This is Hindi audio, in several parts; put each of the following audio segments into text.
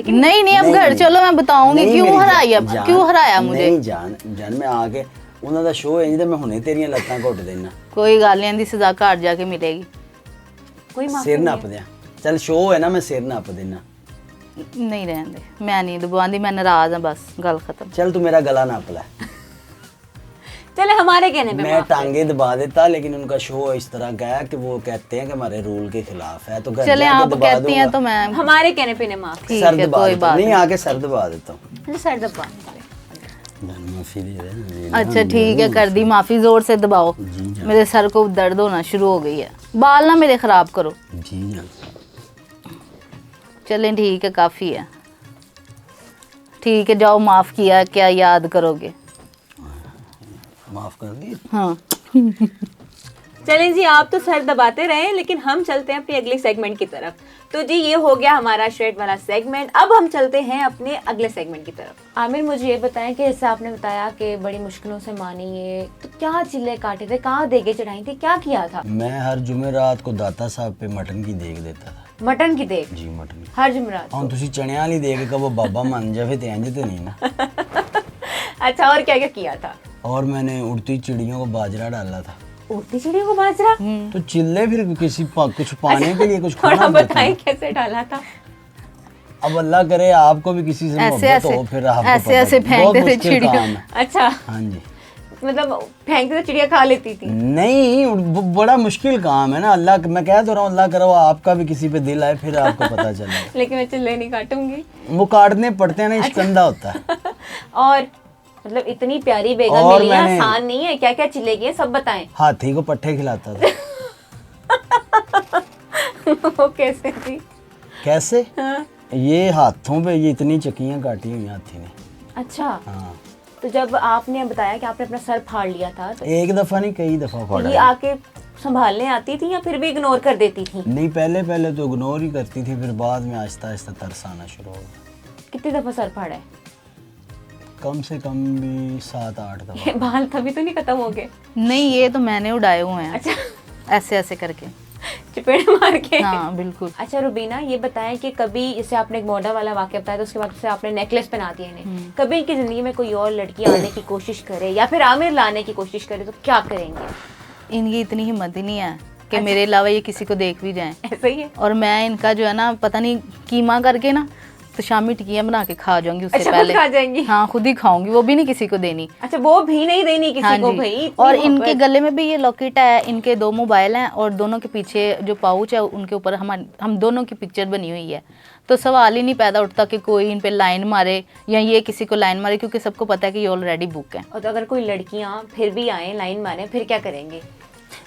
नहीं नहीं, अब घर चलो, मैं बताऊंगी क्यों हराया, क्यों हराया मुझे। नहीं जान मैं आके ਉਹਨਾਂ ਦਾ ਸ਼ੋਅ ਹੈ ਜਿਹਦੇ ਮੈਂ ਹੁਣੇ ਤੇਰੀਆਂ ਲੱਤਾਂ ਘੁੱਟ ਦੇਣਾ। कोई गल नहीं, दी सजा घर जाके मिलेगी। कोई माफी ਸਿਰ ਨੱਪ ਦਿਆਂ, ਚੱਲ ਸ਼ੋਅ ਹੈ ਨਾ, ਮੈਂ ਸਿਰ ਨੱਪ ਦੇਣਾ। नहीं रहने दे, मैं नहीं दबाती, मैं नाराज हूं, बस गल खत्म। चल तू मेरा गला नाप ले। चले हमारे कहने पे मैं टांगे दबा देता, लेकिन उनका शो इस तरह का है कि वो कहते हैं कि हमारे रूल के खिलाफ है, तो घर चले जाके आप दबा कहती हैं दूंगा। तो मैं हमारे कहने पे ने माफ। ठीक सर है, दबा कोई देता बात हूं। नहीं आके सर दबा देता हूँ। सर दबा। माफी दे दे। अच्छा ठीक है, कर दी माफी, जोर से दबाओ, मेरे सर को दर्द होना शुरू हो गई है। बाल ना मेरे खराब करो। जी जान। चलें ठीक है, काफी है, ठीक है, जाओ, माफ किया, क्या याद करोगे। माफ कर दी। हाँ चलें जी, आप तो सर दबाते रहे, लेकिन हम चलते हैं अपनी अगले सेगमेंट की तरफ। तो जी ये हो गया हमारा श्रेड वाला सेगमेंट। अब हम चलते हैं अपने अगले सेगमेंट की तरफ। आमिर, मुझे ये बताएं कि जैसे आपने बताया कि बड़ी मुश्किलों से मानी ये, तो क्या चिल्ले काटे थे, कहाँ देगे चढ़ाई थी, क्या किया था? मैं हर जुमेरात को दाता साहब पे मटन की देख देता था। मटन की देग? जी मटन की। हर जुमेरात? ਹੁਣ ਤੁਸੀਂ ਚਣਿਆਂ ਵਾਲੀ ਦੇਖ ਕੇ वो बाबा मान जावे तो इंज तो नहीं ना। अच्छा, और क्या क्या किया था? और मैंने उड़ती चिड़ियों को बाजरा डाला था। उड़ती चिड़ियों को बाजरा? तो चिल्ले फिर कुछ पाने के लिए कुछ थोड़ा खाना पड़ता बताएं है। कैसे डाला था? अब अल्लाह करे आपको भी किसी से मोहब्बत हो, फिर आपको ऐसे पता ऐसे है। फेंकते बहुत थे मुश्किल चिड़िया। काम है। अच्छा, हाँ जी। मतलब फेंकते तो चिड़िया खा लेती थी? नहीं, बड़ा मुश्किल काम है ना। अल्लाह, मैं कह तो रहा हूँ, अल्लाह करो आपका भी किसी पे दिल आए, फिर आपको पता चले। लेकिन मैं चिल्ले नहीं काटूंगी। वो काटने पड़ते हैं ना, इश्कंदा होता है। और मतलब इतनी प्यारी बेगम और मिली, मैंने- आसान नहीं है। क्या क्या चिल्ले किए सब बताएं। हाथी को पट्ठे खिलाता था। वो कैसे थी? कैसे? हाँ। ये हाथों पे ये इतनी चक्कियां काटी हुई हाथी ने। अच्छा, हाँ, तो जब आपने बताया कि आपने अपना सर फाड़ लिया था, तो एक दफा नहीं कई दफा ये फाड़ा। आके संभालने आती थी या फिर भी इग्नोर कर देती थी? नहीं, पहले पहले तो इग्नोर ही करती थी, फिर बाद में आहिस्ता आहिस्ता तरस आना शुरू हो गया। कितनी दफा सर फाड़ा है? कम से कम भी 7-8 दफा। ये बाल तभी तो नहीं खत्म हो गए? नहीं, ये तो मैंने उड़ाए हुए हैं, अच्छा, ऐसे ऐसे करके। चपेट मार के? हाँ बिल्कुल। अच्छा रुबीना, ये बताएं कि कभी जैसे आपने एक मोडा वाला वाक्य बताया, तो उसके बाद से आपने नेकलेस पहना दिया इन्हें, कभी इनकी जिंदगी में कोई और लड़की आने की कोशिश करे या फिर आमिर लाने की कोशिश करे तो क्या करेंगे? इनकी इतनी हिम्मत ही नहीं है कि मेरे अलावा ये किसी को देख भी जाएं। ऐसा ही है? और मैं इनका जो है ना, पता नहीं कीमा करके ना, तो शामी टिकियां बना के खा जाऊंगी उससे अच्छा, पहले। खुद खा जाएंगी? हाँ, खुद ही खाऊंगी, वो भी नहीं किसी को देनी। अच्छा, वो भी नहीं देनी किसी हाँ को जी। भाई? इतनी और मोहब्बत। इनके गले में भी ये लॉकेट है, इनके 2 मोबाइल हैं और दोनों के पीछे जो पाउच है उनके ऊपर हम दोनों की पिक्चर बनी हुई है। तो सवाल ही नहीं पैदा उठता कि कोई इन पे लाइन मारे या ये किसी को लाइन मारे, क्योंकि सबको पता है कि ये ऑलरेडी बुक है। और तो अगर कोई लड़कियां फिर भी आए लाइन मारे, फिर क्या करेंगे?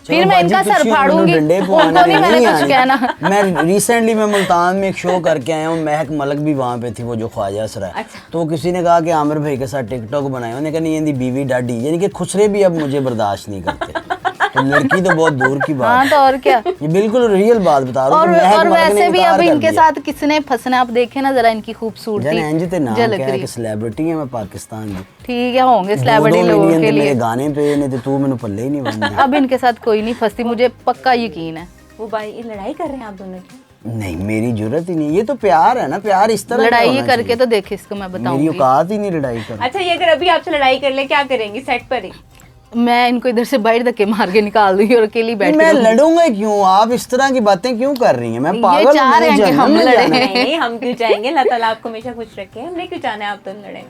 फिर मैं इनका सर फाड़ूंगी, उनको नहीं मैंने कुछ कहना। मैं रिसेंटली मैं मुल्तान में एक शो करके आया हूँ, महक मलक भी वहाँ पे थी, वो जो ख्वाजा असरा है। अच्छा। तो किसी ने कहा कि आमिर भाई के साथ टिकटॉक बनाए, उन्होंने कहा नहीं इनकी बीवी डाडी, यानी कि खुसरे भी अब मुझे बर्दाश्त नहीं करते। तो लड़की तो बहुत दूर की बात हाँ, है। तो और क्या। ये बिल्कुल रियल बात बता रहा हूँ। और वैसे भी अब इनके साथ किसने फंसना, आप देखे ना जरा इनकी खूबसूरती झलक रही है। सेलिब्रिटी है मैं पाकिस्तान की। ठीक है, होंगे सेलिब्रिटी लोगों के मेरे लिए। गाने पे ने तो तू मैंने पल्ले ही नहीं बनना। अब इनके साथ कोई नहीं फंसती, मुझे पक्का यकीन है। वो भाई ये लड़ाई कर रहे हैं आप दोनों की? नहीं, मेरी जरूरत ही नहीं, ये तो प्यार है ना, प्यार इस तरह का लड़ाई होना करके चाहिए। तो देखे, इसको मैं मेरी बताऊंगी। औकात ही नहीं लड़ाई कर। अच्छा, ये अगर अभी आपसे लड़ाई कर ले क्या करेंगी सेट पर ही? मैं इनको इधर से बाहर धक्के मार के निकाल दूंगी और अकेली बैठ मैं लड़ूंगा क्यों? आप इस तरह की बातें क्यों कर रही हैं? मैं पागल हूं, चाह रहे मैंने हैं कि जहन्नम हम में लड़ें। जाना है। नहीं, हम क्यों चाहेंगे? अल्लाह ताला आपको हमेशा खुश रखे। हमने क्यों चाहना है आप दोनों लड़े?